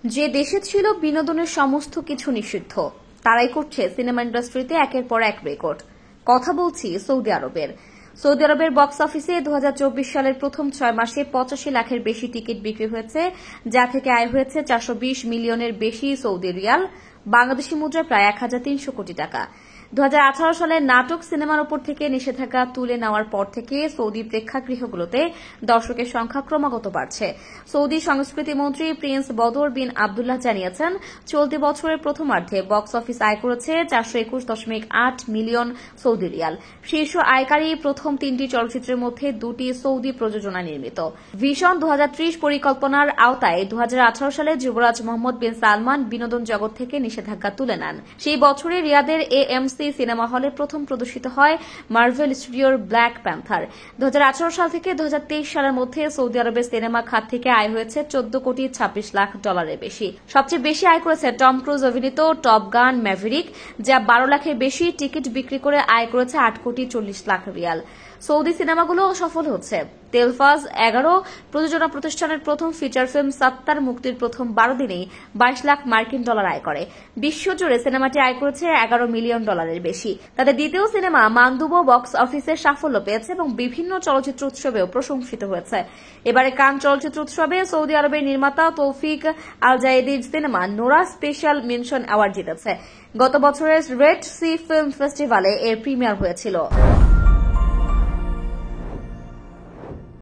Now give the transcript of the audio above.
যে দেশে ছিল বিনোদনের সমস্ত কিছু নিষিদ্ধ, তারাই করছে সিনেমা ইন্ডাস্ট্রিতে একের পর এক রেকর্ড। কথা বলছি সৌদি আরবের। সৌদি আরবের বক্স অফিসে 2024 সালের প্রথম 6 মাসে 85 লাখের বেশি টিকিট বিক্রি হয়েছে, যা থেকে আয় হয়েছে 420 মিলিয়নের বেশি সৌদি রিয়াল, বাংলাদেশি মুদ্রায় প্রায় 1300 কোটি টাকা। 2018 সালে নাটক সিনেমার উপর থেকে নিষেধাজ্ঞা তুলে নেওয়ার পর থেকে সৌদি প্রেক্ষাগৃহগুলোতে দর্শকের সংখ্যা ক্রমাগত বাড়ছে। সৌদি সংস্কৃতি মন্ত্রী প্রিন্স বদর বিন আবদুল্লাহ জানিয়েছেন, চলতি বছরের প্রথমার্ধে বক্স অফিস আয় করেছে 421.8 মিলিয়ন সৌদি রিয়াল। শীর্ষ আয়কারী প্রথম 3টি চলচ্চিত্রের মধ্যে 2টি সৌদি প্রযোজনা নির্মিত। ভিশন 2030 পরিকল্পনার আওতায় 2018 সালে যুবরাজ মোহাম্মদ বিন সালমান বিনোদন জগৎ থেকে নিষেধাজ্ঞা তুলে নেন। সেই বছরে রিয়াদের AMC সিনেমা হলে প্রথম প্রদর্শিত হয় মার্ভেল স্টুডিওর ব্ল্যাক প্যান্থার। 2018 সাল থেকে 2023 সালের মধ্যে সৌদি আরবের সিনেমা খাত থেকে আয় হয়েছে 14 কোটি 26 লাখ ডলারের বেশি। সবচেয়ে বেশি আয় করেছে টম ক্রুজ অভিনীত টপ গান ম্যাভেরিক, যা 12 লাখের বেশি টিকিট বিক্রি করে আয় করেছে 8 কোটি 40 লাখ রিয়াল। সৌদি সিনেমাগুলো সফল হচ্ছে। তেলফাজ 11 প্রযোজনা প্রতিষ্ঠানের প্রথম ফিচার ফিল্ম সাত্তার মুক্তির প্রথম 12 দিনেই 22 লাখ মার্কিন ডলার আয় করে। বিশ্বজুড়ে সিনেমাটি আয় করেছে 11 মিলিয়ন ডলারের বেশি। তাদের দ্বিতীয় সিনেমা মানদুবও বক্স অফিসে সাফল্য পেয়েছে এবং বিভিন্ন চলচ্চিত্র উৎসবেও প্রশংসিত হয়েছে। এবারে কান চলচ্চিত্র উৎসবে সৌদি আরবের নির্মাতা তৌফিক আল জায়েদির সিনেমা নোরা স্পেশাল মেনশন অ্যাওয়ার্ড জিতেছে। গত বছরের রেড সি ফিল্ম ফেস্টিভ্যালে এর প্রিমিয়ার হয়েছিল।